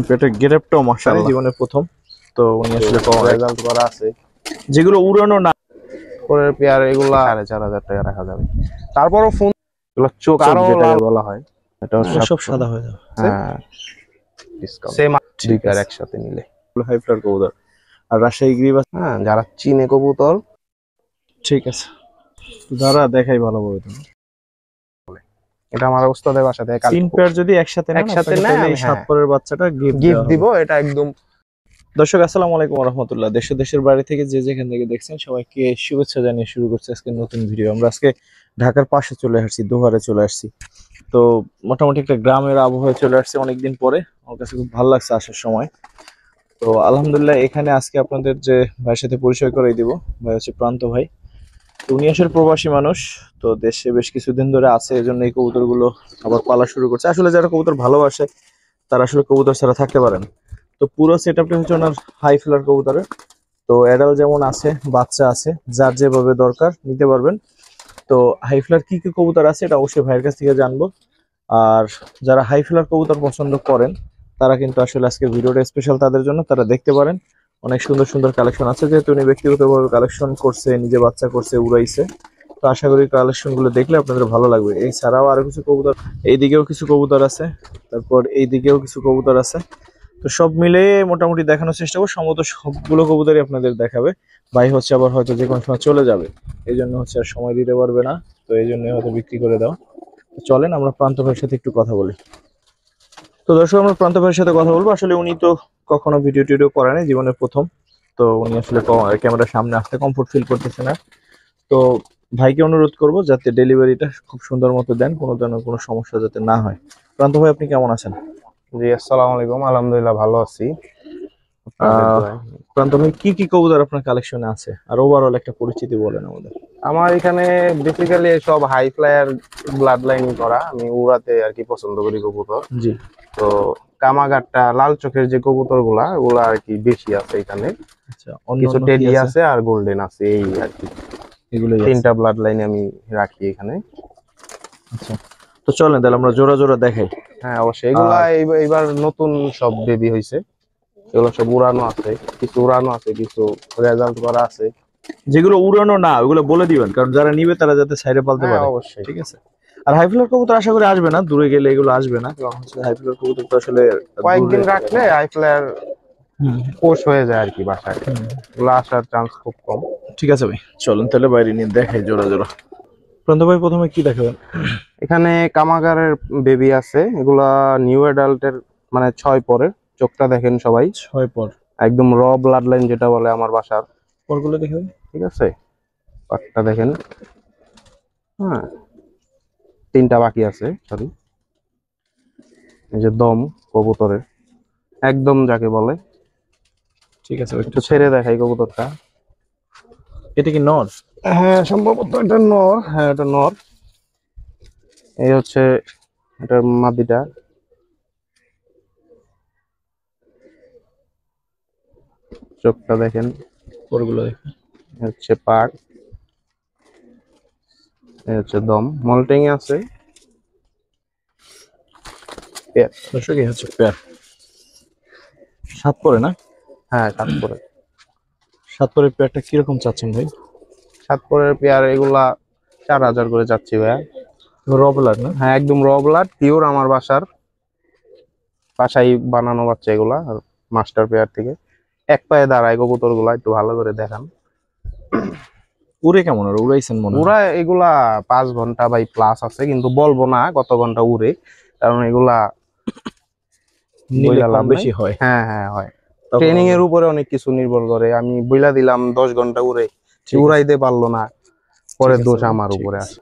পেটের গেটআপটাও মাশাআল্লাহ জীবনের প্রথম। তো উনি আসলে রেজাল্ট করা আছে। যেগুলো উড়ানো না পরের পেয়ার এগুলা 4,500 টাকা রাখা যাবে। তারপরও ফোন এগুলো চোখ আরো যেটাকে বলা হয়, এটা সব সাদা হয়ে যাবে। হ্যাঁ ডিসকাউন্ট সেম দুই পেয়ার একসাথে নিলে। হাই ফ্লার কবুতর আর রাজশাহী গ্রিবাস। হ্যাঁ, যারা চিনে কবুতর ঠিক আছে, যারা দেখাই ভালোভাবে তুমি। এটা আমার ওস্তাদের বাসা থেকে তিন পেয়ার যদি একসাথে নেয় এই 7 পরের বাচ্চাটা গিফট দিব। এটা একদম। দর্শক আসসালামু আলাইকুম ওয়া রাহমাতুল্লাহ। দেশের বাইরে থেকে যে যেখান থেকে দেখছেন সবাইকে শুভেচ্ছা জানিয়ে শুরু করছি আজকে নতুন ভিডিও। আমরা আজকে ঢাকার পাশে চলে আসছি, দোহারে চলে আসছি। তো মোটামুটি একটা গ্রামের আবহাওয়ায় চলে আসছে অনেকদিন পরে। আমার কাছে খুব ভালো লাগছে আসার সময়। তো আলহামদুলিল্লাহ এখানে আজকে আপনাদের যে ভাইয়ের সাথে পরিচয় করে দিব, ভাই হচ্ছে প্রান্ত ভাই। তো উনি আসলে প্রবাসী মানুষ, তো দেশে বেশ কিছুদিন ধরে আছে, এজন্য এই কবুতরগুলো আবার পালা শুরু করছে। আসলে যারা কবুতর ভালোবাসে তারা আসলে কবুতর ছাড়া থাকতে পারেন। তো পুরো সেট আপটা হচ্ছে ওনার হাই ফ্লার কবুতরের। তো অ্যাডাল্ট যেমন আছে, বাচ্চা আছে, যার যেভাবে দরকার নিতে পারবেন। তো হাই ফ্লার কি কি কবুতর আছে এটা অবশ্যই ভাইয়ের কাছ থেকে জানবো। আর যারা হাই ফ্লার কবুতর পছন্দ করেন তারা কিন্তু আসলে আজকে ভিডিওটা স্পেশাল তাদের জন্য, তারা দেখতে পারেন। অনেক সুন্দর সুন্দর কালেকশন আছে, যেহেতু উনি ব্যক্তিগতভাবে কালেকশন করছে, নিজে বাচ্চা করছে, উড়াইছে। তো আশা করি কালেকশন গুলো দেখলে আপনাদের ভালো লাগবে। এছাড়াও আরো কিছু কবুতর, এইদিকেও কিছু কবুতর আছে, তারপর এইদিকেও কিছু কবুতর আছে। তো সব মিলে মোটামুটি দেখানোর চেষ্টা করবো। সম্ভবত সবগুলো কবুতরই আপনাদের দেখাবে। ভাই হচ্ছে আবার হয়তো যে কোনো সময় চলে যাবে, এই জন্য হচ্ছে আর সময় দিতে পারবে না। তো এই জন্য হয়তো বিক্রি করে দেওয়া। চলেন আমরা প্রান্ত ভাইয়ের সাথে একটু কথা বলি। তো দর্শক আমরা প্রান্ত ভাইয়ের সাথে কথা বলবো। আসলে উনি তো কখনো ভিডিও টিডিও করে নাই, জীবনের প্রথম। তো উনি আসলে ক্যামেরার সামনে আসতে কমফোর্ট ফিল করতেছে না। তো ভাইকে অনুরোধ করব যাতে ডেলিভারিটা খুব সুন্দর মতো দেন, কোনো ধরনের কোনো সমস্যা যাতে না হয়। প্রান্ত ভাই আপনি কেমন আছেন? জি আসসালামু আলাইকুম, আলহামদুলিল্লাহ ভালো আছি। প্রান্ত ভাই কি কি কবুতর আপনার কালেকশনে আছে আর ওভারঅল একটা পরিচিতি বলেন আমাদের। আমার এখানে বেসিক্যালি সব হাই ফ্লায়ার ব্লাড লাইন করা, আমি উড়াতে আর কি পছন্দ করি কবুতর। জি। তো কামাগারটা লাল চোখের যে কবুতর গুলা ওগুলা আর কি বেশি আছে এখানে। আচ্ছা, কিছু টেডি আছে আর গোল্ডেন আছে, এই আর কি। এগুলো তিনটা ব্লাড লাইন আমি রাখি এখানে। আচ্ছা, তো চলেন তাহলে আমরা জোড়া জোড়া দেখাই। হ্যাঁ অবশ্যই, এগুলা এবার নতুন সব বেবি হয়েছে। এগুলো সব উড়ানো আছে, কিছু উড়ানো আছে, কিছু রেজাল্ট করা আছে। যেগুলো উড়ানো না ওগুলো বলে দিবেন, কারণ যারা নিবে তারা যাতে সাইডে পালতে পারে। অবশ্যই, ঠিক আছে। আর হাই ফ্লার কবুতর আশা করি আসবে না, দূরে গেলে এগুলো আসবে না, কারণ হচ্ছে হাই ফ্লার কবুতর তো আসলে কয়েকদিন রাখলে হাই ফ্লায়ার কোষ হয়ে যায় আর কি বাসায়, এগুলো আসার চান্স খুব কম। ঠিক আছে ভাই, চলুন তাহলে বাইরে নিয়ে দেখাই জোড়া জোড়া। প্রান্ত ভাই প্রথমে কি দেখাবেন? এখানে কামাগারের বেবি আছে, এগুলা নিউ অ্যাডাল্টের, মানে 6 পরের। চোখটা দেখেন সবাই, 6 পর একদম র ব্লাড লাইন যেটা বলে আমার বাসার। পরগুলো দেখাবেন। ঠিক আছে, পাটটা দেখেন। হ্যাঁ, 3টা বাকি আছে, সরি। এই যে দম কবুতরের একদম যাকে বলে। ঠিক আছে, একটু ছেড়ে দেখাই কবুতরটা। এটা কি নর? হ্যাঁ সম্ভবত এটা নর। হ্যাঁ এটা নর। এই হচ্ছে এটার মাদিটা। চোখটা দেখেন, পরগুলো দেখেন। হচ্ছে পাক, এই হচ্ছে দম, মল্টিং আছে। দর্শক এই হচ্ছে পেয়ার। 7 পরে না? হ্যাঁ 7 পরে। 7 পরের পেয়ারটা কিরকম চাচ্ছেন ভাই? 7 পরের পেয়ার এগুলা 4,000 করে চাচ্ছি ভাইয়া। র ব্লাড না? হ্যাঁ একদম র ব্লাড পিওর, আমার বাসায় বানানো বাচ্চা এগুলা, আর মাস্টার পেয়ার থেকে। এক পায়ে দাঁড়ায় কবুতর গুলা, একটু ভালো করে দেখান। উড়ে কেমন? আর উড়াইছেন মনে হয়? উড়া এগুলা 5 ঘন্টা বাই প্লাস আছে, কিন্তু বলবো না কত ঘন্টা উড়ে, কারণ এগুলা বেশি হয়। হ্যাঁ হ্যাঁ হয়, ট্রেনিং এর উপরে অনেক কিছু নির্ভর করে। আমি বইলা দিলাম 10 ঘন্টা উড়ে, উড়াইতে পারলো না, পরে দোষ আমার উপরে আসে।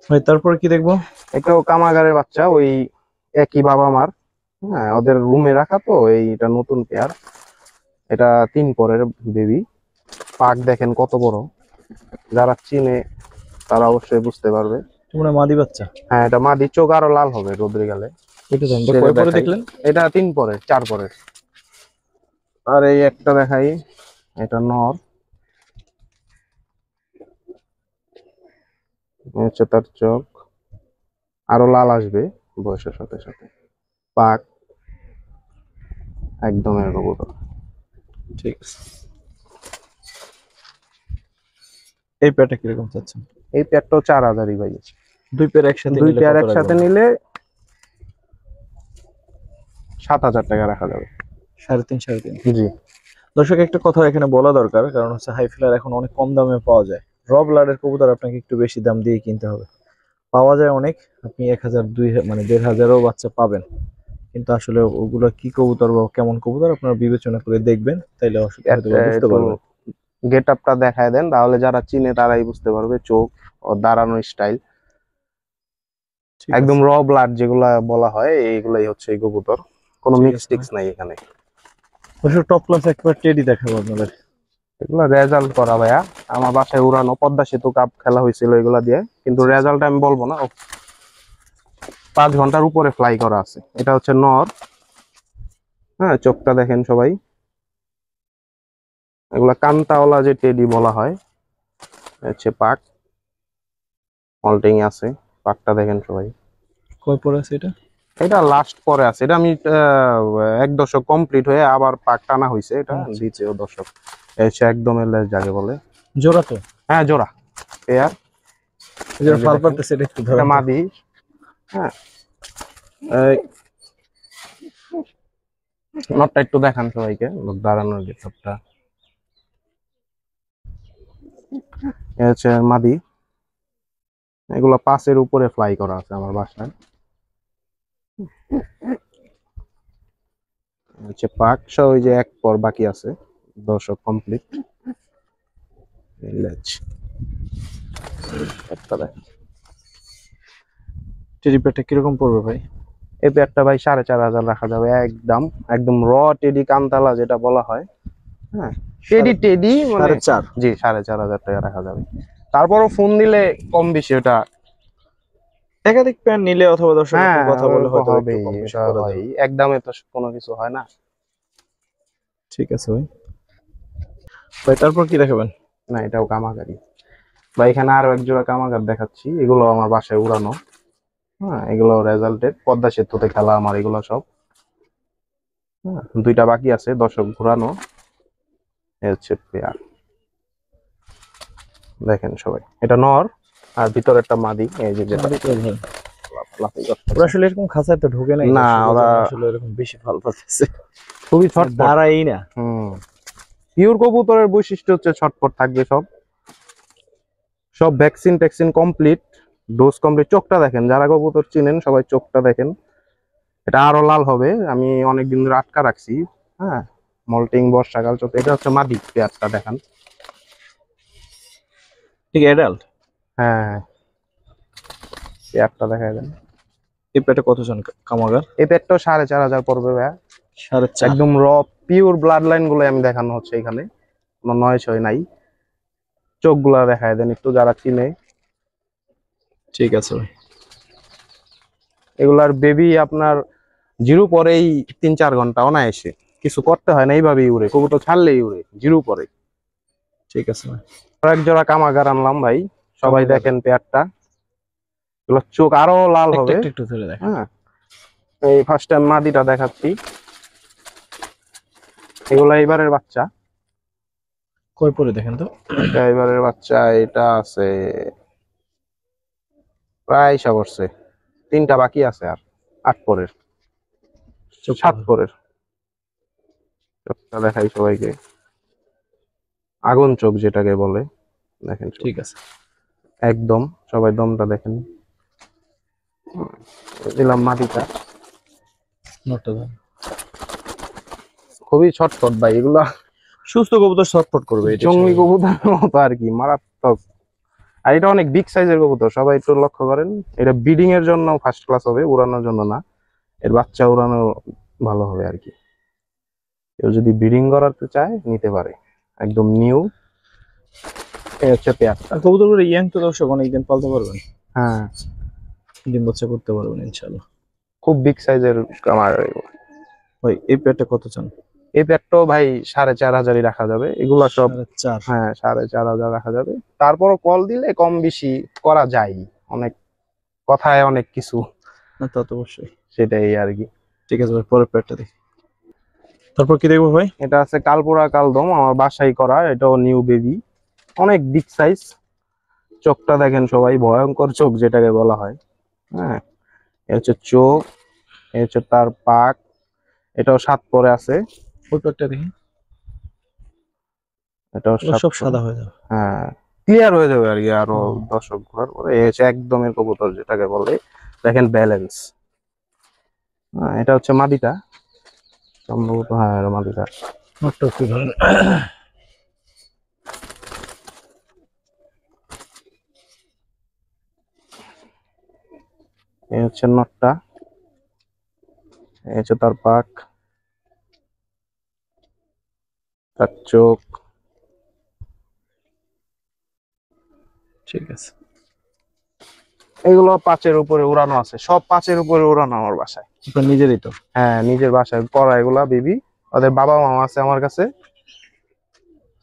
ভাই তারপরে কি দেখবো? এটাও কামাগারের বাচ্চা, ওই একই বাবা মার। হ্যাঁ ওদের রুমে রাখা, তো এইটা নতুন পেয়ার। এটা 3 পরের বেবি। পাক দেখেন কত বড়, যারা চিনে তারা অবশ্যই বুঝতে পারবে। তোমরা মাদি বাচ্চা? হ্যাঁ এটা মাদি, চোখ আরো লাল হবে রোদ্রে গেলে। কয় পরে দেখলেন? এটা 3 পরে, 4 পরে। আর এই একটা দেখাই, এটা নর। হচ্ছে তার চোখ আরো লাল আসবে বয়সের সাথে সাথে। পাক একদমের কবুতর। ঠিক আছে। এই পেয়ারটা কিরকম চাচ্ছেন? এই পেয়ারটাও 4000-ই ভাই। দুই পেয়ার একসাথে দুই নিলে পেয়ার কত একসাথে রাখবেন? নিলে 7000 টাকা রাখা যাবে। 3.5 3.5। জি। দর্শক একটা কথা এখানে বলা দরকার, কারণ হচ্ছে হাই ফ্লায়ার এখন অনেক কম দামে পাওয়া যায়। র ব্লাডের কবুতর আপনাকে একটু বেশি দাম দিয়ে কিনতে হবে। পাওয়া যায় অনেক, আপনি 1000 মানে 1500ও বাচ্চা পাবেন, কিন্তু আসলে ওগুলো কি কবুতর বা কেমন কবুতর আপনারা বিবেচনা করে দেখবেন, তাইলে হয়তো বা বুঝতে একটু পারবেন। গেট আপটা দেখায় দেন, তাহলে যারা চিনে তারাই বুঝতে পারবে। চোখ ও দাঁড়ানোর স্টাইল ঠিক একদম আছে, র ব্লাড যেগুলা বলা হয়, এইগুলাই হচ্ছে এই কবুতর। কোনো ঠিক মিক্স আছে ভাই। টিক্স নাই এখানে। দর্শক টপ ক্লাস একবার টেডি দেখাবো আপনাদের। এগুলো রেজাল্ট করা ভাইয়া, আমার বাসায় উড়ানো পদ্মা সেতু কাপ খেলা হয়েছিল এগুলা দিয়ে, কিন্তু আচ্ছা, আচ্ছা। রেজাল্ট আমি বলবো না। 5 ঘন্টার উপরে ফ্লাই করা আছে। এটা হচ্ছে নর। হ্যাঁ, চোখটা দেখেন সবাই। এগুলা কান্তাওয়ালা যে টেডি বলা হয়, হচ্ছে পাক মল্টিং আছে। পাকটা দেখেন সবাই। কয় পরে আছে এটা? এটা লাস্ট পরে আছে। এটা আমি 1 দশক কমপ্লিট হয়ে আবার পাক টানা হয়েছে, এটা আচ্ছা, আচ্ছা। 2য় দশক। হচ্ছে একদম এলে যাকে বলে। জোড়া তো? হ্যাঁ, জোড়া পেয়ার। এই যে এই যে ফাল দেখেন, পারতেছে, এটা একটু এটা ধরেন তো। মাদি। হ্যাঁ, এই নটটা একটু দেখান সবাইকে, দাঁড়ানোর যে সবটা। এ হচ্ছে মাদি। এগুলো 5-এর উপরে ফ্লাই করা আছে আমার বাসায়। হচ্ছে পাক সহ ওই যে এক পর বাকি আছে, 10 কমপ্লিট। একটা দেখেন। টেডি পেয়ারটা কিরকম পড়বে ভাই? এই পেয়ারটা ভাই 4500 রাখা যাবে একদম। একদম র টেডি কান্তালা যেটা বলা হয়। হ্যাঁ, টেডি টেডি মানে 4.5। জি, 4500 টাকা রাখা যাবে। তারপরও ফোন দিলে কম বেশি ওটা। একাধিক প্যান্ট নিলে অথবা দর্শক আপনি হ্যাঁ, কথা বলে ওরকম হয়তো একটু হবেই, কম বেশি এটা করা হয়। যাবে। একদমে তো কোনো কিছু হয় না। ঠিক আছে ভাই। ভাই তারপর কি দেখাবেন? না, এটাও কামাগারি। বা এখানে আরো এক জোড়া কামাগার দেখাচ্ছি, এগুলো আমার বাসায় উড়ানো। হ্যাঁ, এগুলো রেজাল্টেড পদ্মা সেতুতে খেলা আমার এগুলো সব। হ্যাঁ, 2টা বাকি আছে, দর্শক ঘুরানো। এ হচ্ছে পেয়ার। দেখেন সবাই, এটা নর আর ভিতরে একটা মাদি। এই যে যেটা আমাদের তো ভাই, লাফালাফি ওরা করতেছে। আসলে এরকম খাঁচায় তো ঢুকে নাই না, দর্শক, এই ওরা জন্য আসলে এরকম বেশি ফাল পাচ্ছে। খুবই ছটপট। দাঁড়াই না। হুম, পিওর কবুতরের বৈশিষ্ট্য হচ্ছে ছটপট থাকবে সব। সব ভ্যাকসিন ট্যাকসিন কমপ্লিট, ডোজ কমপ্লিট। চোখটা দেখেন, যারা কবুতর চিনেন সবাই চোখটা দেখেন। এটা আরো লাল হবে, আমি অনেকদিন ধরে আটকা রাখছি। হ্যাঁ, মল্টিং বর্ষাকাল চোখ। এটা হচ্ছে মাদি। পেয়ারটা দেখান। ঠিক অ্যাডাল্ট। হ্যাঁ, পেয়ারটা দেখাই দেন। এই পেয়ারটা কত জন কামাগার? এই পেয়ারটাও 4500 পড়বে ভাইয়া। 4.5। একদম র পিওর ব্লাড লাইন গুলো আমি দেখানো হচ্ছে এখানে, কোনো নয় ছয় নাই। চোখগুলা দেখায় দেন একটু, যারা চিনে। ঠিক আছে ভাই। এগুলার বেবি আপনার জিরো পরেই 3-4 ঘন্টা অনায়াসে, কিছু করতে হয় না, এইভাবেই উড়ে। কবুতর ছাড়লেই উড়ে জিরো পরে। ঠিক আছে ভাই। আর এক জোড়া কামাগার আনলাম ভাই, সবাই কামাগার দেখেন পেয়ারটা। এগুলোর চোখ আরো লাল একটু হবে। একটু একটু ধরে দেখেন। হ্যাঁ, এই ফার্স্ট টাইম মাদিটা দেখাচ্ছি। এগুলা এবারের বাচ্চা। কয় পরে দেখেন তো। এটা এবারের বাচ্চা। এটা আছে প্রায় করছে। 3টা বাকি আছে আর 8 পরের, চোখটা 7 ধরে। পরের। চোখটা দেখাই সবাইকে, আগুন চোখ যেটাকে বলে। দেখেন চোখ ঠিক আছে। একদম। সবাই দমটা দেখেন। দিলাম মাটিটা। নটটা ধরে। খুবই ছটফট ভাই এগুলা। সুস্থ কবুতর ছটফট করবে, এটা জঙ্গলি স্বাভাবিক। কবুতরের মতো আর কি, মারাত্মক। আর এটা অনেক বিগ সাইজের কবুতর, সবাই একটু লক্ষ্য করেন। এটা ব্রিডিং এর জন্য ফার্স্ট ক্লাস হবে, উড়ানোর জন্য না। এর বাচ্চা উড়ানো ভালো হবে আর কি। কেউ যদি ব্রিডিং করাতে চায় নিতে পারে, একদম নিউ। এই হচ্ছে পেয়ারটা। কবুতর করে ইয়াং তো দর্শক অনেকদিন পালতে পারবেন, হ্যাঁ, ডিম বাচ্চা করতে পারবেন ইনশাল্লাহ। খুব বিগ সাইজের কামার। ভাই এই পেয়ারটা কত চান? এই পেয়ারটাও ভাই 4500-ই রাখা যাবে। এগুলা সব 4.5। হ্যাঁ 4500 রাখা যাবে। তারপরও কল দিলে কম বেশি করা যায়। অনেক কথায় অনেক কিছু, না তা তো অবশ্যই। সেটাই আর কি। ঠিক আছে ভাই, পরের পেয়ারটা দেখি। তারপর কি দেখবো ভাই? এটা আছে কালপুরা কালদম, আমার বাসায় করা, এটাও নিউ বেবি, অনেক বিগ সাইজ। চোখটা দেখেন সবাই, ভয়ঙ্কর চোখ যেটাকে বলা হয়। হ্যাঁ, এ হচ্ছে চোখ, এ হচ্ছে তার পাক, এটাও 7 পরে আছে। ওই পেয়ারটা দেখি, এটাও ওগুলো 7 সব পরে। সাদা হয়ে যাবে। হ্যাঁ, ক্লিয়ার হয়ে যাবে আর কি আরো হুম। 10 ঘোরার পরে। এই হচ্ছে একদমের কবুতর যেটাকে বলে, দেখেন ব্যালেন্স। এটা হচ্ছে মাদিটা সম্ভবত, হ্যাঁ এটা মাদিটা। নটটা একটু ধরেন। এই হচ্ছে নটটা, এই হচ্ছে তার পাক, তার চোখ। ঠিক আছে। এগুলো 5-এর উপরে উড়ানো আছে, সব 5-এর উপরে উড়ানো আমার বাসায়। আপনার নিজেরই তো? হ্যাঁ, নিজের বাসায় করা এগুলা বেবি। ওদের বাবা মা আছে আমার কাছে,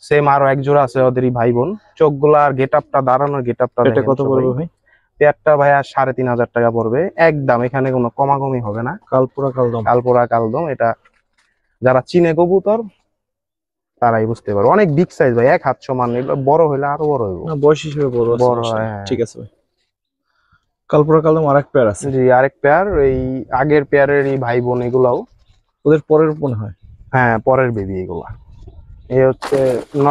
সেম আরো এক জোড়া আছে ওদেরই ভাই বোন। চোখগুলা আর গেট আপটা, দাঁড়ানোর গেট আপটা এটা দেখেন কত সবাই। পড়বে ভাই? পেয়ারটা ভাইয়া 3,500 টাকা পড়বে একদম, এখানে কোনো কমাকমি হবে না। কালপুরা কালদম। কালপোরা কালদম, এটা যারা চিনে কবুতর তারাই বুঝতে পারবে। অনেক বিগ সাইজ ভাই, 1 হাত সমান। এগুলো বড় হইলে আরো বড় হইব, না, বয়স হিসেবে বড় আছে, বড় সমস্যা হয়। নেই। হ্যাঁ ঠিক আছে ভাই। কালপুরা কালদম আর এক পেয়ার আছে। জি, আরেক পেয়ার, এই আগের পেয়ারেরই ভাই বোন এগুলাও। ওদের পরের মনে হয়। হ্যাঁ, পরের বেবি এগুলা। এই হচ্ছে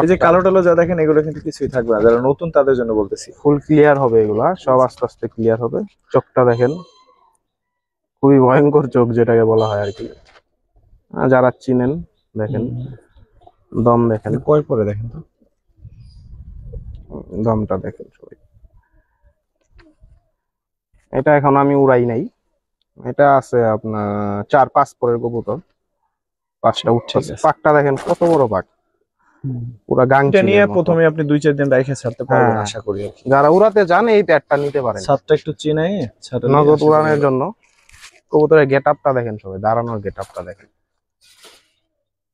এই যে কালো টালো যা দেখেন, এগুলো কিন্তু কিছুই থাকবে না, যারা নতুন তাদের জন্য বলতেছি। ফুল ক্লিয়ার হবে এগুলা, সব আস্তে আস্তে ক্লিয়ার হবে। চোখটা দেখেন, খুবই ভয়ঙ্কর চোখ যেটাকে বলা হয় আর কি। যারা চিনেন দেখেন, দম দেখেন, এটা কয় পরে দেখেন তো? দমটা দেখেন সবাই। এটা এখন আমি উড়াই নাই, এটা আছে আপনার 4-5 পরের কবুতর, 5টা উঠছে। ঠিক আছে। পাকটা দেখেন কত বড় পাক, পুরা এটা গাংচিলের নিয়ে মতো। প্রথমে আপনি 2-4 দিন রাইখে ছাড়তে পারবেন হ্যাঁ, আশা করি আর কি। যারা উড়াতে চান এই প্যাডটা নিতে পারেন ছাদটা একটু চিনাই ছাড়লে নগদ আশা করি উড়ানোর জন্য। কবুতরের গেট আপটা দেখেন সবাই, দাঁড়ানোর গেট আপটা দেখেন।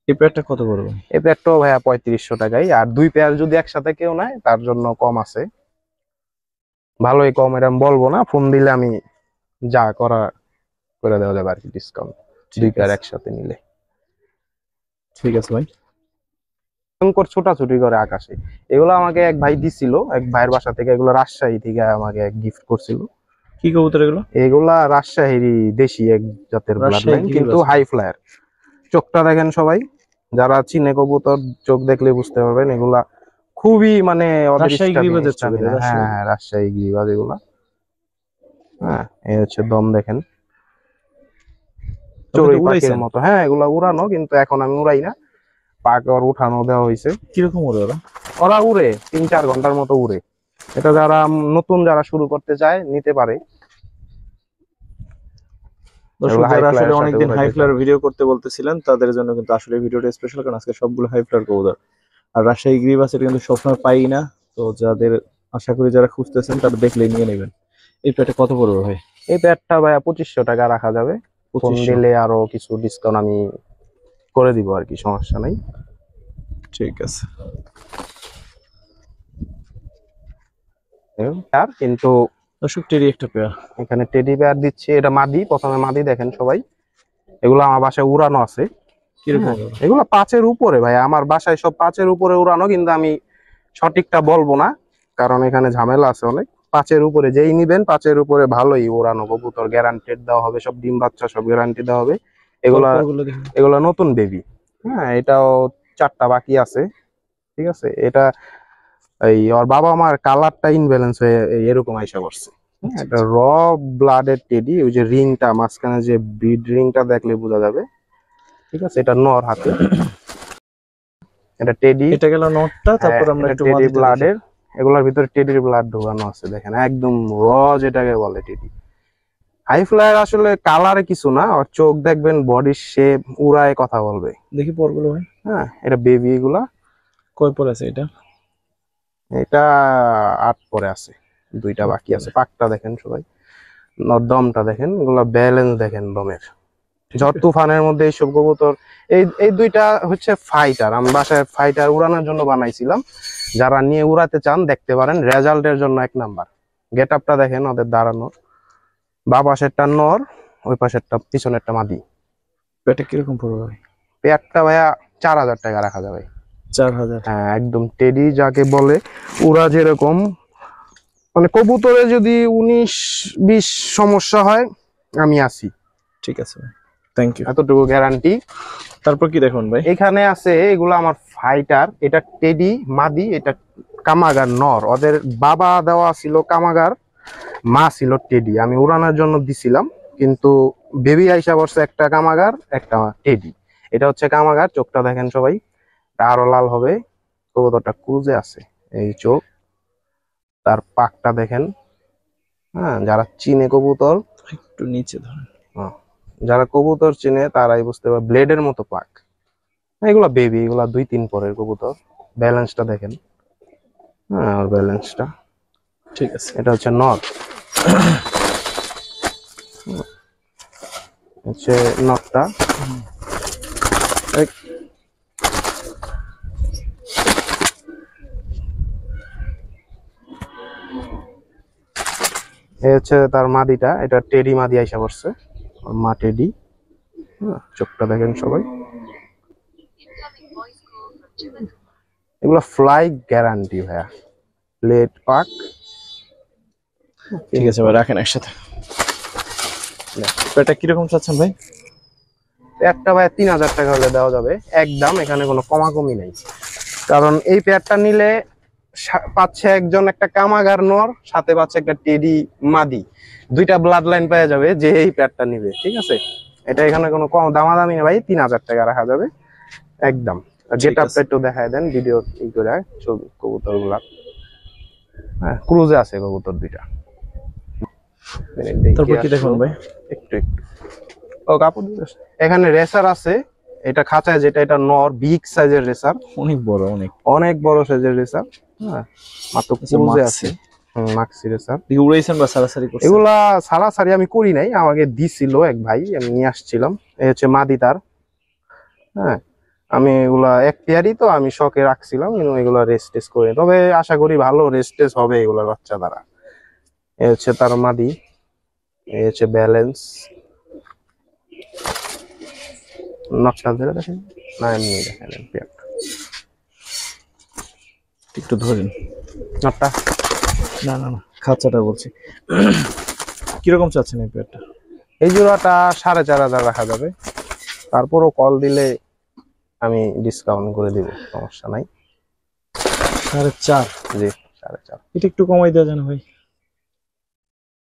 এই পেয়ারটা কত পড়বে? এই প্যাডটাও ভাইয়া 3500 টাকাই। আর 2 পেয়ার যদি একসাথে কেউ নেয় তার জন্য কম আছে, ভালোই কম। এটা আমি বলবো না, ফোন দিলে আমি যা করা করে দেওয়া যাবে আর কি, ডিসকাউন্ট 2 পেয়ার একসাথে নিলে। ঠিক আছে ভাই। ভয়ঙ্কর ছোটাছুটি করে আকাশে। এগুলো আমাকে এক ভাই দিছিল, এক ভাইয়ের বাসা থেকে, এগুলো রাজশাহী থেকে আমাকে গিফট করছিল। কি কবুতর এগুলো? এগুলা রাজশাহীর দেশি এক জাতের ব্লাড রাজশাহী লাইন, গিরিবাজ। কিন্তু হাই ফ্লায়ার। চোখটা দেখেন সবাই, যারা চিনে কবুতর চোখ দেখলে বুঝতে পারবেন। এগুলা খুবই মানে ওদের রাজশাহী স্টামিনা, গিরিবাজের চোখ এটা, রাজশাহী। হ্যাঁ রাজশাহী গিরিবাজ এগুলা। হ্যাঁ, এই হচ্ছে দম দেখেন, চড়ুই পাখির উড়াইছেন? মতো। হ্যাঁ, এগুলা উড়ানো, কিন্তু এখন আমি উড়াই না, পাক আর উঠানো দেওয়া হয়েছে। কিরকম ওরে ওরা? ওরা উড়ে 3-4 ঘন্টার মতো উড়ে। এটা যারা নতুন, যারা শুরু করতে চায় নিতে পারে। দর্শক, এগুলো হাই যারা আসলে ফ্লায়ারের সাথে অনেকদিন হাই উড়াইতে ফ্লায়ার ভিডিও করতে বলতেছিলেন তাদের জন্য কিন্তু আসলে ভিডিওটা স্পেশাল, কারণ আজকে সবগুলো হাই ফ্লায়ার কবুতর। আর রাজশাহী গিরিবাসের কিন্তু সবসময় পাই না, তো যাদের আশা করি যারা খুঁজতেছেন তারা দেখলেই নিয়ে নেবেন। এই প্লেটে কত পড়বে ভাই? এই প্যাডটা ভাইয়া 2500 টাকা রাখা যাবে। ফোন 2500? দিলে আরো কিছু ডিসকাউন্ট আমি করে দিব আর কি, সমস্যা নাই। ঠিক আছে। আর কিন্তু দর্শক, টেরি একটা পেয়ার। এখানে টেডি বেয়ার দিচ্ছি, এটা মাদি। প্রথমে মাদি দেখেন সবাই, এগুলো আমার বাসায় উড়ানো আছে। কিরকম হ্যাঁ, ওরা? এগুলো 5-এর উপরে ভাই, আমার বাসায় সব 5-এর উপরে উড়ানো, কিন্তু আমি সঠিকটা বলবো না কারণ এখানে ঝামেলা আছে অনেক। 5-এর উপরে যেই নিবেন, 5-এর উপরে ভালোই উড়ানো কবুতর গ্যারান্টেড দেওয়া হবে, সব ডিম বাচ্চা সব গ্যারান্টি দেওয়া হবে। এগুলা পরপরগুলো দেখুন। এগুলা নতুন বেবি। হ্যাঁ, এটাও 4টা বাকি আছে। ঠিক আছে, এটা এই ওর বাবা মার কালারটা ইনব্যালেন্স হয়ে এরকম আইসা করছে। হ্যাঁ, এটা র ব্লাডের টেডি, ওই যে রিংটা মাঝখানে, যে বিড রিংটা দেখলে বোঝা যাবে। ঠিক আছে, এটা নর হাতে, এটা টেডি। এটা গেল নটটা, তারপর আমরা একটু টেডি মাদিটা দেখি। ব্লাডের, এগুলোর ভিতরে টেডির ব্লাড ঢোকানো আছে দেখেন, একদম র যেটাকে বলে টেডি। হাই ফ্লায়ার আসলে কালারে কিছু না, ওর চোখ দেখবেন, বডির শেপ, উড়ায় কথা বলবে। দেখি পরগুলো ভাই। হ্যাঁ, এটা বেবি এগুলা। কয় পর আছে এটা? এটা 8 পরে আছে, 2টা বাকি আছে। পাকটা দেখেন সবাই, দমটা দেখেন, এগুলা ব্যালেন্স দেখেন দমের। ঝড় তুফানের মধ্যে এইসব কবুতর, এই 2টা হচ্ছে ফাইটার। আমি বাসায় ফাইটার উড়ানোর জন্য বানাইছিলাম, যারা নিয়ে উড়াতে চান দেখতে পারেন, রেজাল্টের জন্য 1 নাম্বার। গেট আপটা দেখেন ওদের দাঁড়ানোর, বা পাশেরটা নর, ওই পাশেরটা পিছনেরটা মাদি। পেটে কিরকম পড়বে ভাই? পেয়ারটা ভাইয়া 4000 টাকা রাখা যাবে। 4000? হ্যাঁ, একদম টেডি যাকে বলে। ওরা যেরকম মানে কবুতরে যদি 19-20 সমস্যা হয় আমি আছি। ঠিক আছে ভাই, থ্যাংক ইউ। এতটুকু গ্যারান্টি। তারপর কি দেখুন ভাই? এখানে আছে এগুলো আমার ফাইটার, এটা টেডি মাদি, এটা কামাগার নর। ওদের বাবা দেওয়া ছিল কামাগার, মা ছিল টেডি। আমি উড়ানোর জন্য দিছিলাম, কিন্তু বেবি আইসা বসছে একটা কামাগার একটা টেডি। এটা হচ্ছে কামাগার, চোখটা দেখেন সবাই, আরো লাল হবে। কবুতরটা ক্রুজে আছে, এই চোখ, তার পাকটা দেখেন। হ্যাঁ, যারা চিনে কবুতর, একটু নিচে ধরেন। যারা কবুতর চিনে তারাই বুঝতে পারে, ব্লেডের মতো পাক। এগুলা বেবি, এগুলা 2-3 পরের কবুতর। ব্যালেন্সটা দেখেন, হ্যাঁ, আর ব্যালেন্সটা ঠিক আছে। এটা হচ্ছে নর, হচ্ছে নটটা। এই হচ্ছে তার মাদিটা, এটা টেডি মাদি আইসা পড়ছে, ওর মা টেডি। চোখটা দেখেন সবাই। এগুলো ফ্লাই গ্যারান্টি ভাইয়া, প্লেট পাক। ঠিক আছে ভাই, রাখেন একসাথে। এটা কিরকম চাচ্ছেন ভাই? পেয়ারটা ভাই 3000 টাকা হলে দেওয়া যাবে একদম, এখানে কোনো কমাকমি নাই। কারণ এই পেয়ারটা নিলে পাচ্ছে একজন একটা কামাগার নর, সাথে পাচ্ছে একটা টেডি মাদি, দুইটা ব্লাড লাইন পেয়ে যাবে যে এই পেয়ারটা নিবে। ঠিক আছে, এটা এখানে কোনো কম দামাদামি না ভাই, 3000 টাকা রাখা যাবে একদম। যেটা একটু দেখায় দেন ভিডিও ই করে, ছবি কবুতর গুলা। হ্যাঁ, ক্রুজে আছে কবুতর দুইটা। তারপর কি দেখুন ভাই? একটু ও কাপড় দিতেছে। এখানে রেসার আছে, এটা খাঁচায় যেটা, এটা নর, বিগ সাইজের রেসার, অনেক বড়, অনেক বড় সাইজের রেসার। হ্যাঁ, মাত্র ক্রুজে আছে। মাক্সি রেসার। উড়াইছেন বা সারাসারি করছেন? এগুলা সারাসারি আমি করি নাই, আমাকে দিছিল এক ভাই, আমি নিয়ে আসছিলাম। এই হচ্ছে মাদি তার। হ্যাঁ, আমি এগুলা এক পেয়ারই তো আমি শখে রাখছিলাম, কিন্তু এগুলা রেস্ট টেস্ট করি, তবে আশা করি ভালো রেস্ট টেস্ট হবে এগুলার বাচ্চা দ্বারা। এই হচ্ছে তার মাদি, এই হচ্ছে ব্যালেন্স। নকশা ধরে দেখেন না, এমনি দেখেন পেয়ারটা একটু ধরেন। নটটা না না না, খাঁচাটা বলছি। কিরকম চাচ্ছেন এই পেয়ারটা? এই জোড়াটা 4500 রাখা যাবে, তারপরও কল দিলে আমি ডিসকাউন্ট করে দিব, সমস্যা নাই। 4.5? জি, 4.5। এটা একটু কমাই দেওয়া যাবে ভাই?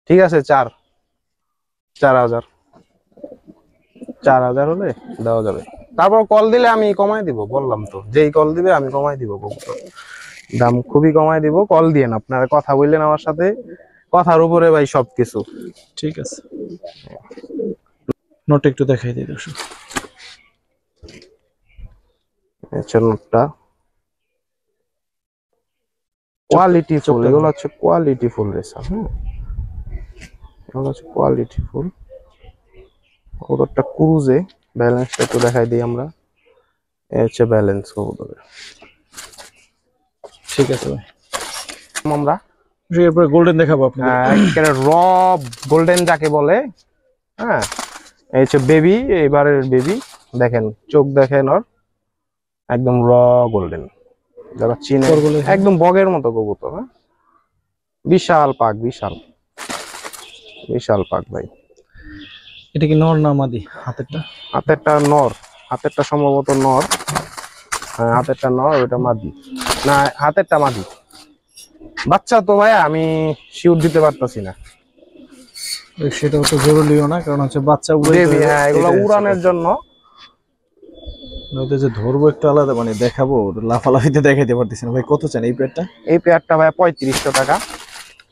ঠিক আছে, 4000 হলে দেওয়া যাবে। তারপর কল দিলে আমি কমাই দিব, বললাম তো, যেই কল দিবে আমি কমাই দিব, দাম খুবই কমাই দিব। কল দিয়েন, আপনারা কথা বললেন আমার সাথে, কথার উপরে ভাই সবকিছু। ঠিক আছে, নোট একটু দেখাই দিই দর্শক। নোটটা কোয়ালিটি ফুল, এগুলো হচ্ছে কোয়ালিটি ফুল রেসার। হ্যাঁ, এগুলো হচ্ছে কোয়ালিটি ফুল। কবুতরটা ক্রুজে, ব্যালেন্সটা একটু দেখাই দিই আমরা। এই হচ্ছে ব্যালেন্স কবুতরের। ঠিক আছে ভাই, আমরা এরপরে গোল্ডেন দেখাবো আপনাদের। একেবারে র গোল্ডেন যাকে বলে। হ্যাঁ, এই হচ্ছে বেবি, এবারের বেবি দেখেন, চোখ দেখেন ওর, একদম র গোল্ডেন, যারা চিনে একদম বগের মতো কবুতর। হ্যাঁ, বিশাল পাক, বিশাল বিশাল পাক ভাই। এটা কি নর না মাদি? হাতেরটা নর, হাতেরটা সম্ভবত নর। হ্যাঁ, হাতেরটা নর, ওটা মাদি না, হাতেরটা মাদি। বাচ্চা তো ভাই আমি শিওর দিতে পারতাছি না, সেটাও তো জরুরিও না, কারণ হচ্ছে বাচ্চা বেবি। হ্যাঁ, এগুলো উড়ানের জন্য। যে ধরবো একটু আলাদা, মানে দেখাবো লাফালাফিতে দেখাইতে পারতেছি না ভাই। কত চান এই পেয়ারটা? এই পেয়ারটা ভাই 3500 টাকা।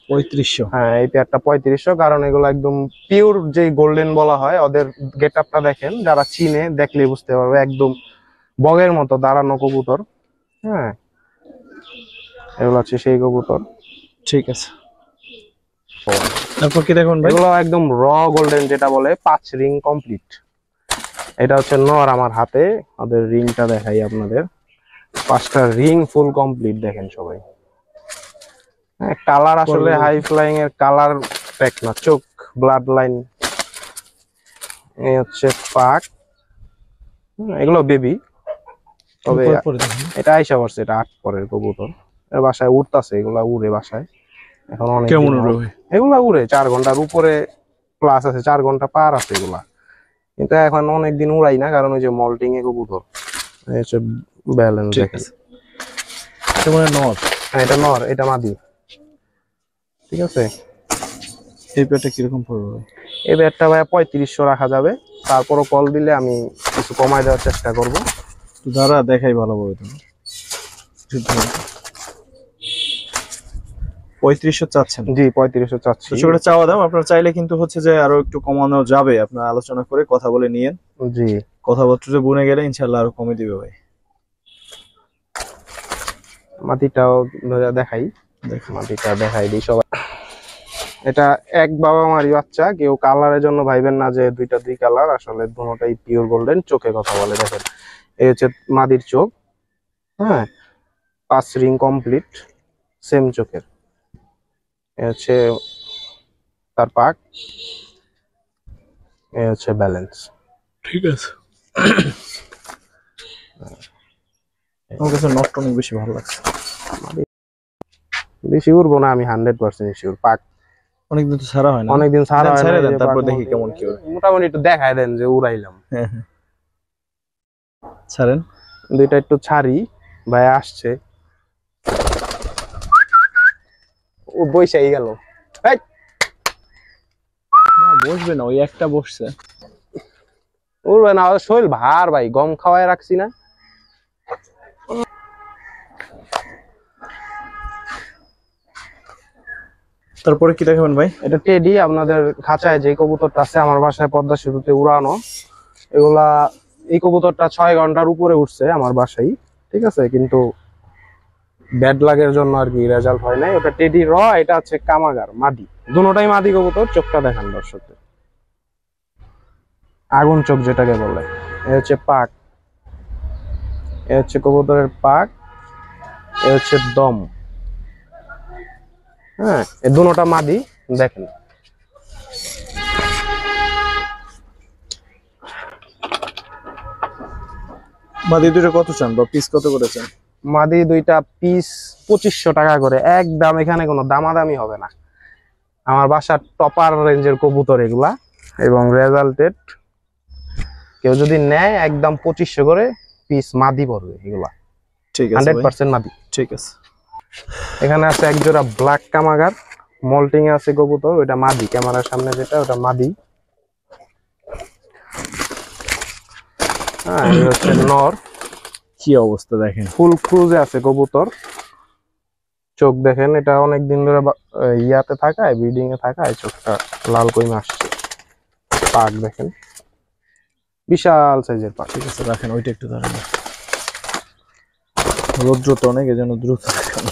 3500? হ্যাঁ, এই পেয়ারটা 3500, কারণ এগুলো একদম পিওর যে গোল্ডেন বলা হয়। ওদের গেট আপটা দেখেন, যারা চিনে দেখলে বুঝতে পারবে, একদম বগের মতো দাঁড়ানো কবুতর। হ্যাঁ, এগুলো হচ্ছে সেই কবুতর। ঠিক আছে, তারপর কি দেখুন ভাই? এগুলো একদম র গোল্ডেন যেটা বলে, 5 রিং কমপ্লিট। এটা হচ্ছে নর আমার হাতে, ওদের রিংটা দেখাই আপনাদের। 5টা রিং ফুল কমপ্লিট, দেখেন সবাই। হ্যাঁ, কালার আসলে হাই ফ্লাইং এর কালার প্যাক না, চোখ, ব্লাড লাইন। এই হচ্ছে পাক। এগুলো বেবি, তবে পরে দেখেন। এটা আইসা পড়ছে, এটা 8 পরের কবুতর। এর বাসায় উড়তাছে, এগুলা উড়ে বাসায় এখন অনেক কেমন দিন উড়ে হলো। ভাই? এগুলা উড়ে 4 ঘন্টার উপরে প্লাস আছে, 4 ঘন্টা পার আছে এগুলা, কিন্তু এখন অনেক দিন উড়াই না, কারণ ওই যে মল্টিং এ কবুতর। এই হচ্ছে ব্যালেন্স ঠিক দেখেন। আছে, এটা মানে নর। হ্যাঁ, এটা নর, এটা মাদি। ঠিক আছে, এই পেয়ারটা কিরকম পড়বে ভাই? এই ব্যাটটা ভাই 3500 রাখা যাবে, তারপরও কল দিলে আমি কিছু কমায় দেওয়ার চেষ্টা করব। তো দাঁড়া দেখাই ভালোভাবে তুমি। 3500 চাচ্ছেন? জি 3500 চাচ্ছি। তো সেটা চাওয়া দাম, আপনার চাইলে কিন্তু হচ্ছে যে আরো একটু কমানো যাবে, আপনার আলোচনা করে কথা বলে নিয়েন। জি, কথাবার্তা বনে গেলে ইনশাল্লাহ আরো কমে দিবে ভাই। মাটিটাও দেখাই, দেখুন মাটিটা দেখাই দিই সবাই। এটা এক বাবা মারি বাচ্চা, কেউ কালারের জন্য ভাইবেন না যে দুইটা দুই কালার, আসলে দুটোটাই পিওর গোল্ডেন। চোখে কথা বলে দেখেন, এই হচ্ছে মাদির চোখ। হ্যাঁ, 5 রিং কমপ্লিট, সেম চোখের। এ হচ্ছে তার পাক, এ হচ্ছে ব্যালেন্স। ঠিক আছে। আমার কাছে নটটা অনেক বেশি ভালো লাগছে। বেশি উড়বো না আমি, 100% শিওর। পাক অনেকদিন তো ছাড়া হয় না। অনেকদিন ছাড়া হয় না, ছেড়ে এই দেন, যে তারপর পাক দেখি কেমন কি হয়। মোটামুটি একটু দেখাই দেন যে উড়াইলাম। হ্যাঁ হ্যাঁ, ছাড়েন। দুইটা একটু ছাড়ি, ভাই আসছে, ও বইসাই গেল। এই, না বসবে না, ওই একটা বসছে। উড়বে না, ওর শরীর ভার ভাই, গম খাওয়ায় রাখছি না। তারপরে কি দেখাবেন ভাই? এটা টেডি, আপনাদের খাঁচায় যে কবুতরটা আছে আমার বাসায় পদ্মা সেতুতে উড়ানো, এগুলা, এই কবুতরটা 6 ঘন্টার উপরে উঠছে আমার বাসায়। ঠিক আছে, কিন্তু ব্যাড লাগের জন্য আর কি রেজাল্ট হয় নাই। ওটা টেডি র, এটা হচ্ছে কামাগার মাদি, দুটোটাই মাদি কবুতর। চোখটা দেখান দর্শকদের, আগুন চোখ যেটাকে বলে। এ হচ্ছে পাক, এ হচ্ছে কবুতরের পাক, এ হচ্ছে দম। হ্যাঁ, এই দুটোটা মাদি দেখেন। মাদি দুটো কত চান বা পিস কত করে চান? মাদি দুইটা পিস 2500 টাকা করে, একদম। এখানে কোনো দামাদামি হবে না। আমার বাসার টপার রেঞ্জের কবুতর এগুলা, এবং রেজাল্টেড। কেউ যদি নেয় একদম 2500 করে পিস মাদি পড়বে এগুলা, ঠিক আছে ভাই, 100% মাদি। ঠিক আছে। এখানে আছে এক জোড়া ব্ল্যাক কামাগার, মল্টিং এ আছে কবুতর, ওইটা মাদি। ক্যামেরার সামনে যেটা, ওটা মাদি। হ্যাঁ, এই হচ্ছে নর। কি অবস্থা দেখেন, ফুল ক্রুজে আছে কবুতর। চোখ দেখেন, এটা অনেকদিন ধরে ইয়াতে থাকায়, ব্রিডিং এ থাকায় চোখটা লাল কইমে আসছে। পাক দেখেন, বিশাল সাইজের পাক। ঠিক আছে রাখেন, ওইটা একটু ধরেন। রৌদ্র তো অনেক, এজন্য দ্রুত রাখেন।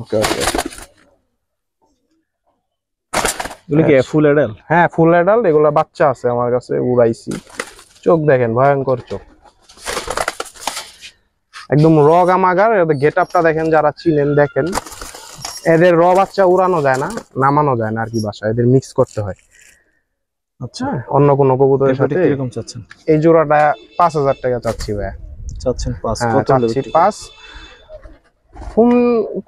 ওকে ওকে, এগুলো কি ফুল অ্যাডাল? হ্যাঁ ফুল অ্যাডাল্ট, এগুলা বাচ্চা আছে আমার কাছে, উড়াইছি। চোখ দেখেন, ভয়ঙ্কর চোখ, একদম র গামাগার। এদের গেট আপটা দেখেন, যারা চিনেন দেখেন। এদের র বাচ্চা উড়ানো যায় না, নামানো যায় না আর কি, বাসা এদের মিক্স করতে হয়। আচ্ছা, অন্য কোনো কবুতরের সাথে। কিরকম চাচ্ছেন? এই জোড়াটা 5000 টাকা চাচ্ছি ভাই। চাচ্ছেন 5? হ্যাঁ, কত হলে চাচ্ছি বিক্রি করবেন? 5। ফোন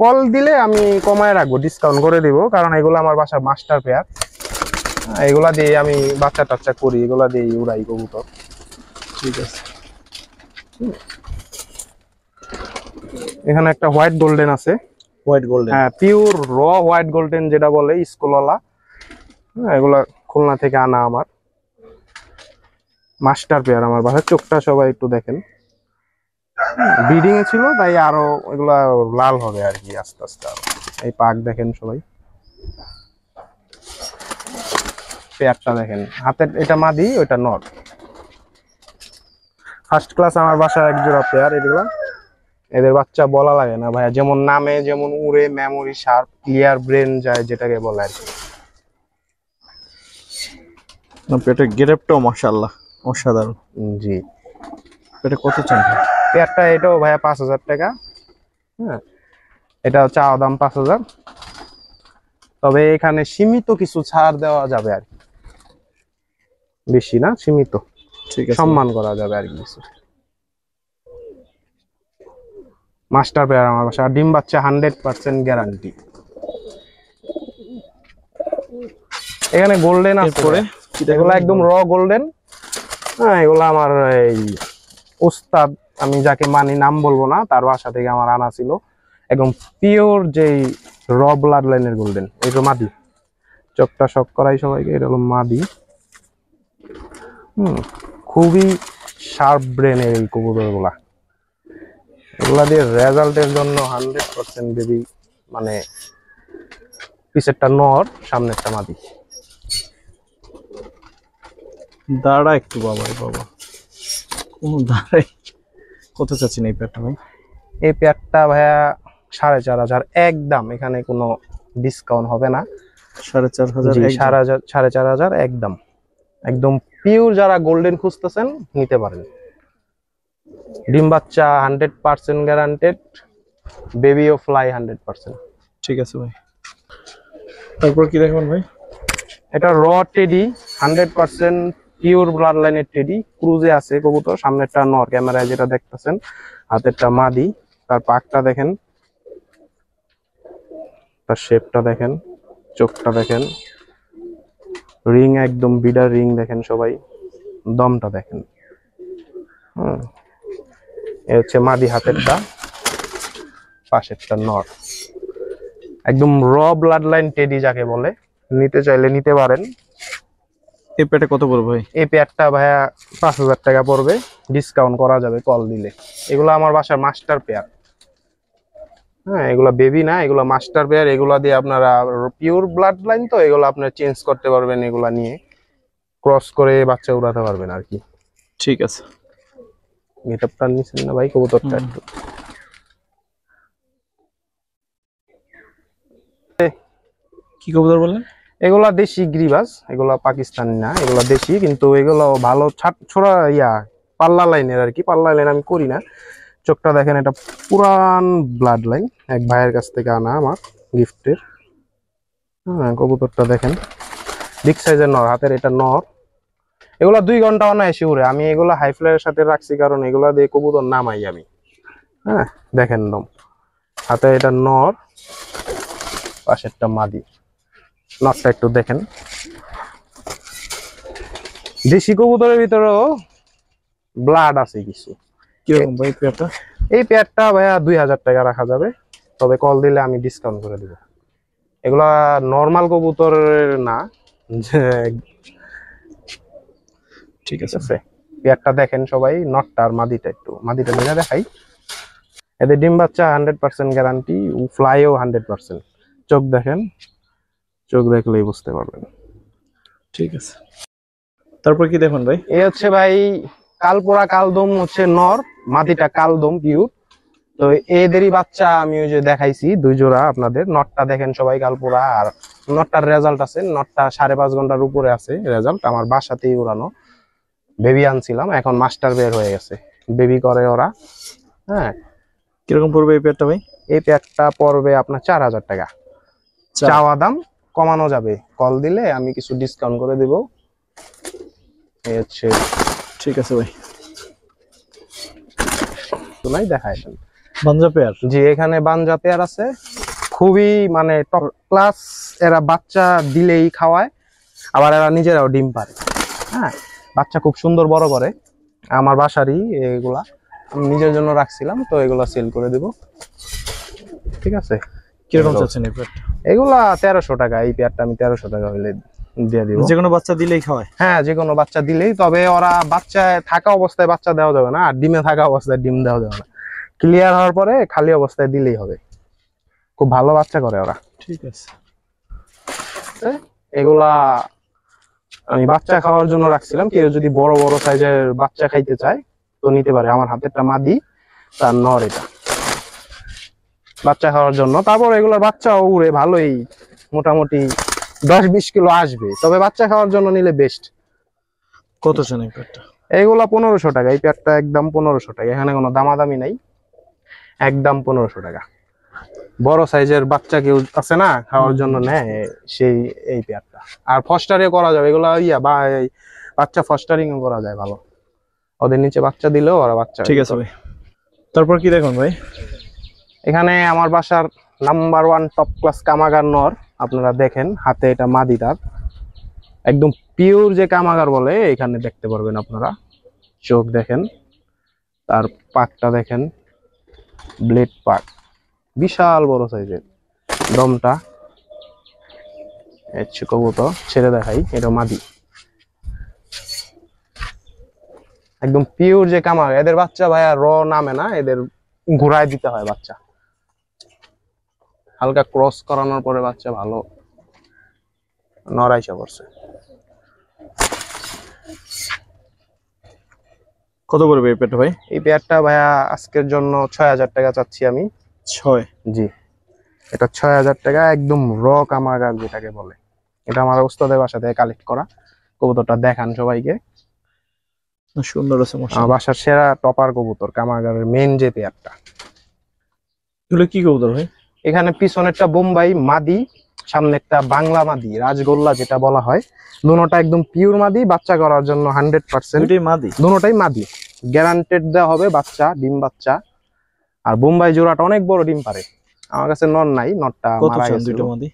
কল দিলে আমি কমায় রাখবো, ডিসকাউন্ট করে দিব, কারণ এগুলো আমার বাসার মাস্টার পেয়ার। এগুলা দিয়ে আমি বাচ্চা টাচ্চা করি, এগুলা দিয়ে উড়াই কবুতর। ঠিক আছে। এখানে একটা হোয়াইট গোল্ডেন আছে। White golden? হ্যাঁ, পিওর র হোয়াইট গোল্ডেন যেটা বলে, স্কুলওয়ালা। হ্যাঁ, এগুলা খুলনা থেকে আনা, আমার মাস্টার পেয়ার আমার বাসার। চোখটা সবাই একটু দেখেন, ব্রিডিং এ ছিল তাই আরো এগুলা লাল হবে আর কি আস্তে আস্তে আরো। এই পাক দেখেন সবাই, পেয়ারটা দেখেন, হাতের এটা মাদি, ওইটা নর। ফার্স্ট ক্লাস আমার বাসার এক জোড়া পেয়ার এগুলা। এদের বাচ্চা বলা লাগে না ভাইয়া, যেমন নামে যেমন উড়ে, মেমোরি শার্প, ক্লিয়ার ব্রেন যায় যেটাকে বলে আর কি। পেটের গেটআপটাও মাশাআল্লাহ অসাধারণ। জি, পেটে কত চান? পেয়ারটা এটাও ভাইয়া 5000 টাকা। হ্যাঁ, এটা চাওয়া দাম 5000, তবে এখানে সীমিত কিছু ছাড় দেওয়া যাবে আর কি, বেশি না, সীমিত। ঠিক আছে সম্মান করা যাবে আর কিছু। মাস্টার পেয়ার আমার বাসা, ডিম বাচ্চা 100% গ্যারান্টি। এখানে গোল্ডেন আছে পরে এগুলো একদম র গোল্ডেন। হ্যাঁ এগুলো আমার এই ওস্তাদ, আমি যাকে মানি নাম বলবো না, তার বাসা থেকে আমার আনা ছিল একদম পিওর যেই র ব্লাড লাইনের গোল্ডেন। এটা মাদি, চোখটা শক করাই সবাইকে, এটা হলো মাদি। খুবই শার্প ব্রেনের এই কবুতর গুলা, এগুলা দিয়ে রেজাল্টের জন্য 100% বেবি, মানে পিছেরটা নর সামনেরটা মাদি। দাঁড়া একটু বাবা বাবা, কোন দাঁড়াই। কত চাচ্ছেন এই পেয়ারটা ভাই? এই পেয়ারটা ভাইয়া 4,500 একদম, এখানে কোনো ডিসকাউন্ট হবে না। 4,500? 4,500 একদম, একদম পিওর। যারা গোল্ডেন খুঁজতেছেন নিতে পারেন। ডিম বাচ্চা 100% গ্যারান্টেড, বেবিও ফ্লাই 100%। ঠিক আছে ভাই, তারপর কি দেখবেন ভাই? এটা র টেডি, 100% পিওর ব্লাড লাইনের টেডি, ক্রুজে আছে কবুতর। সামনেরটা নর, ক্যামেরায় যেটা দেখতেছেন, হাতেরটা মাদি। তার পাকটা দেখেন, তার শেপটা দেখেন, চোখটা দেখেন, রিং একদম বিডার রিং দেখেন সবাই, দমটা দেখেন। এ হচ্ছে মাদি হাতেরটা, পাশেরটা নর। একদম র ব্লাড লাইন টেডি যাকে বলে, নিতে চাইলে নিতে পারেন। এই পেয়ারটা কত পড়বে ভাই? এই পেয়ারটা ভাইয়া 5,000 টাকা পড়বে, ডিসকাউন্ট করা যাবে কল দিলে। এগুলো আমার বাসার মাস্টার পেয়ার। হ্যাঁ এগুলা বেবি না, এগুলা মাস্টার পেয়ার। এগুলা দিয়ে আপনারা পিওর ব্লাড লাইন, তো এগুলো আপনারা চেঞ্জ করতে পারবেন, এগুলা নিয়ে ক্রস করে বাচ্চা উড়াতে পারবেন আর কি। ঠিক আছে, গেটআপটা নিছেন না ভাই কবুতরটা একটু? কি কবুতর বলেন? এগুলা দেশি গ্রিবাস, এগুলা পাকিস্তানি না, এগুলা দেশি। কিন্তু এগুলো ভালো ছোড়া পাল্লা লাইনের আর কি। পাল্লা লাইন আমি করি না। চোখটা দেখেন, এটা পুরান ব্লাড লাইন, এক ভাইয়ের কাছ থেকে আনা আমার গিফটের। হ্যাঁ কবুতরটা দেখেন, বিগ সাইজের নর, হাতের এটা নর। এগুলা 2 ঘন্টা অনায়াসে উড়ে। আমি এগুলা হাই ফ্লাইয়ের সাথে রাখছি কারণ এগুলা দিয়ে কবুতর নামাই আমি। হ্যাঁ দেখেন দম, হাতে এটা নর, পাশেরটা মাদি। নটটা একটু দেখেন। দেশি কবুতরের ভিতরেও ব্লাড আছে কিছু। কিরকম ভাই পেয়ারটা? এই পেয়ারটা ভাইয়া 2,000 টাকা রাখা যাবে, তবে কল দিলে আমি ডিসকাউন্ট করে দিব। এগুলা নর্মাল কবুতরের না। ঠিক আছে। পেয়ারটা দেখেন সবাই, নটটা আর মাদিটা, একটু মাদিটা মেরে দেখাই। এদের ডিম বাচ্চা 100% গ্যারান্টি, ফ্লাইও 100%। চোখ দেখেন, চোখ দেখলেই বুঝতে পারবেন। ঠিক আছে, তারপর কি দেখুন ভাই? এই হচ্ছে ভাই কালপোড়া কালদম, হচ্ছে নর, মাদিটা কালদম পিওর। তো এদেরই বাচ্চা আমি ওই যে দেখাইছি 2 জোড়া আপনাদের। নটটা দেখেন সবাই কালপোড়া, আর নটটার রেজাল্ট আছে, নটটা 5.5 ঘন্টার উপরে আছে রেজাল্ট। আমার বাসাতেই উড়ানো, বেবি আনছিলাম, এখন মাস্টার বের হয়ে গেছে, বেবি করে ওরা। হ্যাঁ কিরকম পড়বে এই পেয়ারটা ভাই? এই পেয়ারটা পড়বে আপনার 4,000 টাকা। চাওয়া দাম, কমানো যাবে, কল দিলে আমি কিছু ডিসকাউন্ট করে দেব। এই হচ্ছে। ঠিক আছে ভাই, তো নাই দেখায় বাঞ্জা পেয়ার। জি এখানে বাঞ্জা পেয়ার আছে, খুবই মানে টপ ক্লাস। এরা বাচ্চা দিলেই খাওয়ায়, আবার এরা নিজেরাও ডিম পারে। হ্যাঁ বাচ্চা খুব সুন্দর বড় করে। আমার বাসারই এগুলা, আমি নিজের জন্য রাখছিলাম, তো এগুলা সেল করে দিব। ঠিক আছে, কিরকম চাচ্ছেন এই পেয়ারটা? এগুলা 1300 টাকা। এই পেয়ারটা আমি 1300 টাকা হইলে দিয়ে দিব। যে কোনো বাচ্চা দিলেই খাওয়ায়? হ্যাঁ যে কোনো বাচ্চা দিলেই, তবে ওরা বাচ্চায় থাকা অবস্থায় বাচ্চা দেওয়া যাবে না, আর ডিমে থাকা অবস্থায় ডিম দেওয়া যাবে না। ক্লিয়ার হওয়ার পরে খালি অবস্থায় দিলেই হবে। খুব ভালো বাচ্চা করে ওরা। ঠিক আছে, এগুলা আমি বাচ্চা খাওয়ার জন্য রাখছিলাম, কেউ যদি বড় বড় সাইজের বাচ্চা খাইতে চায় তো নিতে পারে। আমার হাতেরটা মাদি, তার নর এটা, বাচ্চা খাওয়ার জন্য। তারপর এগুলোর বাচ্চাও উড়ে ভালোই, মোটামুটি 10-20 কিলো আসবে, তবে বাচ্চা খাওয়ার জন্য নিলে বেস্ট। কত চান এই পেয়ারটা? এইগুলা 1500 টাকা। এই পেয়ারটা একদম 1500 টাকা, এখানে কোনো দামাদামি নাই, একদম 1500 টাকা। বড় সাইজের বাচ্চা কেউ আছে না খাওয়ার জন্য নেয়, সেই এই পেয়ারটা। আর ফস্টারিং করা যাবে এগুলা, বাচ্চা ফস্টারিং করা যায় ভালো। ওদের নিচে বাচ্চা দিলেও ওরা বাচ্চা ঠিক আছে ভাই। তারপর কি দেখুন ভাই? এখানে আমার বাসার নাম্বার 1 টপ ক্লাস কামাগার নর, আপনারা দেখেন হাতে এটা মাদিদার, একদম পিওর যে কামাগার বলে এখানে দেখতে পারবেন আপনারা। চোখ দেখেন, তার পাকটা দেখেন, ব্লেড পাক বিশাল বড় সাইজের, দমটা কবুতর ছেড়ে দেখাই, এটা মাদি একদম পিওর যে কামাগার। এদের বাচ্চা ভাইয়া র নামে না, এদের ঘুরায় দিতে হয় বাচ্চা, হালকা ক্রস করানোর পরে বাচ্চা ভালো নড়াইশা করছে। কত পড়বে এই পেয়ারটা ভাই? এই পেয়ারটা ভাইয়া আজকের জন্য 6000 টাকা চাচ্ছি আমি। 6? জি, এটা 6000 টাকা, একদম র কামাগার যেটাকে বলে। এটা আমার ওস্তাদের বাসা থেকে কালেক্ট করা। কবুতরটা দেখান সবাইকে, সুন্দর আছে আমার মাশাআল্লাহ। বাসার সেরা টপার কবুতর, কামাগারের মেন যে পেয়ারটা। এগুলো কি কবুতর ভাই? এখানে পিছনেরটা বোম্বাই মাদি, সামনেরটা বাংলা মাদি, রাজগোল্লা যেটা বলা হয়। দুটোটা একদম পিওর মাদি, বাচ্চা করার জন্য 100%। দুটোই মাদি? দুটোটাই মাদি, গ্যারান্টেড দেওয়া হবে বাচ্চা, ডিম বাচ্চা। আর বোম্বাই জোড়াটা অনেক বড় ডিম পারে। আমার কাছে নর নাই, নরটা মারা গেছে। দুটো মাদি?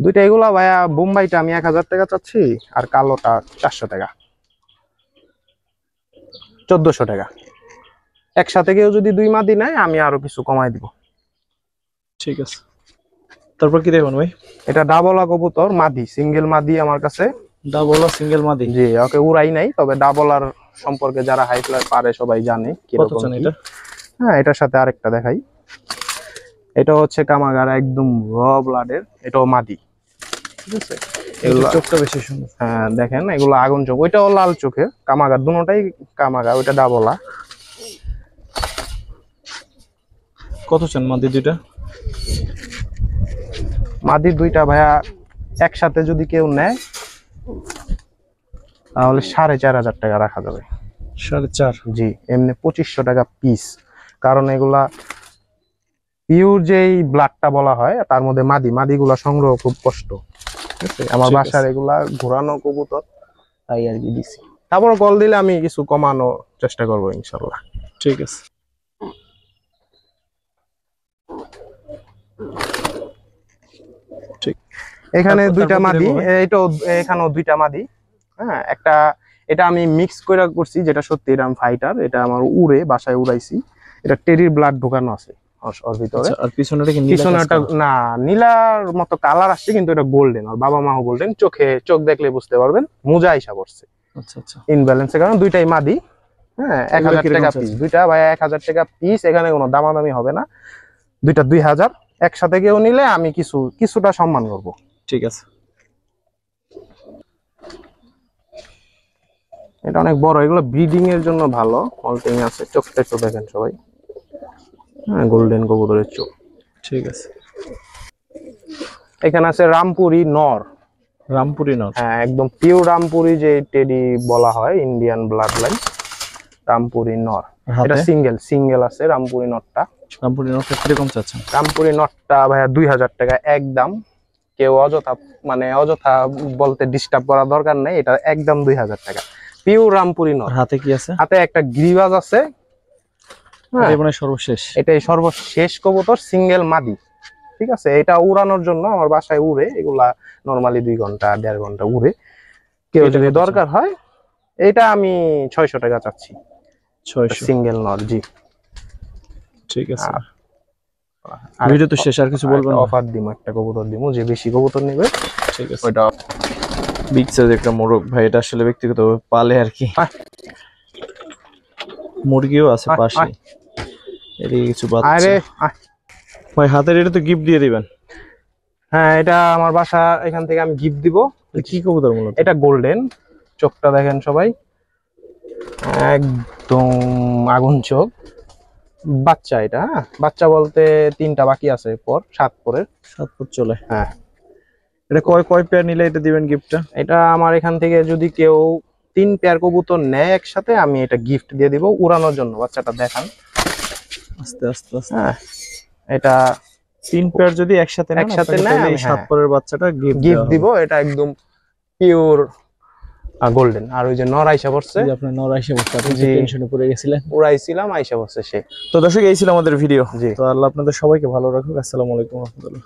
দুইটা এগুলা ভাইয়া, বোম্বাইটা আমি 1000 টাকা চাচ্ছি, আর কালোটা 400 টাকা, 1400 টাকা। একসাথে কেউ যদি 2 মাদি নেয় আমি আরো কিছু কমাই দিব। ঠিক আছে। তারপর কি দেখুন ভাই? এটা ডাবলা কবুতর, মাদি, সিঙ্গেল মাদি আমার কাছে। ডাবল আর সিঙ্গেল মাদি? জি, ওকে উড়াই নাই, তবে ডাবলার সম্পর্কে যারা হাই ফ্লাই পারে সবাই জানে কত কিরকম চান কি। এটা? হ্যাঁ, এটার সাথে আরেকটা দেখাই, এটা হচ্ছে কামাগার একদম র ব্লাডের, এটাও মাদি। ঠিক আছে, এগুলো চোখটা বেশি সুন্দর। হ্যাঁ দেখেন, এগুলো আগুন চোখ, ওইটাও লাল চোখে কামাগার, দুটোটাই কামাগার, ওইটা ডাবলা। কত চান মাদি দুইটা? মাদি দুইটা ভাইয়া একসাথে যদি কেউ নেয় তাহলে 4500 টাকা রাখা যাবে। 4.5? জি, এমনি 2500 টাকা পিস, কারণ এগুলা পিওর যেই ব্লাডটা বলা হয় তার মধ্যে মাদিগুলা সংগ্রহ খুব কষ্ট। ঠিক আছে, আমার ঠিক বাসার আছে। এগুলা ঘোরানো কবুতর, তাই আর কি দিছি। তারপর কল দিলে আমি কিছু কমানোর চেষ্টা করবো ইনশাল্লাহ। ঠিক আছে। ঠিক। এখানে তারপর দুইটা কি মাদি, দেখবো ভাই? এটাও এখানেও দুইটা মাদি। হ্যাঁ, একটা এটা আমি মিক্স করে করছি, যেটা সত্যি এটা ফাইটার, এটা আমার উড়ে বাসায় উড়াইছি। এটা টেরির ব্লাড ঢোকানো আছে ওর ভিতরে। আচ্ছা, আর পিছনেটা কি নীলা? পিছনে একটা না, নীলার মতো কালার আসছে, কিন্তু এটা গোল্ডেন, আর বাবা মাও গোল্ডেন। চোখ দেখলে বুঝতে পারবেন, মোজা আইসা পড়ছে। আচ্ছা আচ্ছা। ইনব্যালেন্সের কারণে দুইটাই মাদি। হ্যাঁ, 1000 কিরকম টাকা চাচ্ছেন? পিস দুইটা ভাই, 1000 টাকা পিস। এখানে কোনো দামাদামি হবে না, দুইটা 2000। একসাথে কেউ নিলে আমি কিছুটা সম্মান করবো। ঠিক আছে। এটা অনেক বড়, এগুলো ব্রিডিং এর জন্য ভালো, মল্টিং আছে। চোখটা একটু দেখেন সবাই, হ্যাঁ, গোল্ডেন কবুতরের চোখ। ঠিক আছে। এখানে আছে রামপুরি নর। রামপুরি নর? হ্যাঁ, একদম পিওর রামপুরি, যে টেডি বলা হয়, ইন্ডিয়ান ব্লাড লাইন, রামপুরি নর। এটা সিঙ্গেল আছে রামপুরি নরটা। রামপুরি নরটা কিরকম চাচ্ছেন? রামপুরি নরটা ভাইয়া 2000 টাকা একদম। কেউ অযথা বলতে ডিস্টার্ব করার দরকার নেই, এটা একদম 2000 টাকা, পিওর রামপুরি নর। হাতে কি আছে? হাতে একটা গ্রিবাজ আছে। হ্যাঁ, এটা মানে সর্বশেষ? এটাই সর্বশেষ কবুতর, সিঙ্গেল মাদি। ঠিক আছে, এটা উড়ানোর জন্য আমার বাসায় উড়ে, এগুলা নরমালি 2 ঘন্টা 1.5 ঘন্টা উড়ে। কেউ যদি দরকার হয়, এটা আমি 600 টাকা চাচ্ছি। 600? সিঙ্গেল নর, জি। ঠিক আছে। ভিডিও তো শেষ, আর কিছু বলবেন? অফার দিমু, একটা কবুতর দিমু, যে বেশি কবুতর নেবে। ঠিক আছে। ওইটা বিগ সাইজ একটা মোরগ ভাই, এটা আসলে ব্যক্তিগতভাবে পালে আর কি। মুরগিও আছে পাশে, এদিকে কিছু বাচ্চা। আরে ভাই হাতের এটা তো গিফট দিয়ে দিবেন? হ্যাঁ, এটা আমার বাসা, এখান থেকে আমি গিফট দিব। কি কবুতর মূলত? এটা গোল্ডেন, চোখটা দেখেন সবাই, একদম আগুন চোখ। বাচ্চা এটা, হ্যাঁ, বাচ্চা বলতে 3টা বাকি আছে, 7 পরের। 7 ফুট চলে? হ্যাঁ। এটা কয় পেয়ার নিলে এটা দিবেন গিফটটা? এটা আমার এখান থেকে যদি কেউ 3 পেয়ার কবুতর নেয় একসাথে, আমি এটা গিফট দিয়ে দিব উড়ানোর জন্য। বাচ্চাটা দেখান আস্তে আস্তে আস্তে। হ্যাঁ, এটা 3 পেয়ার যদি একসাথে নেয়, এই 7 পরের বাচ্চাটা গিফট দিব। এটা একদম পিওর গোল্ডেন। আর ওই যে নর আইসা পড়ছে, যে আপনার নর আইসা পড়ছে, আপনি যে জি। টেনশনে পড়ে গেছিলেন। উড়াইছিলাম, আইসা পড়ছে সে। তো দর্শক এই ছিল আমাদের ভিডিও। জি। তো আল্লাহ আপনাদের সবাইকে ভালো রাখুক। আসসালামু আলাইকুম রহমতুল্লাহ।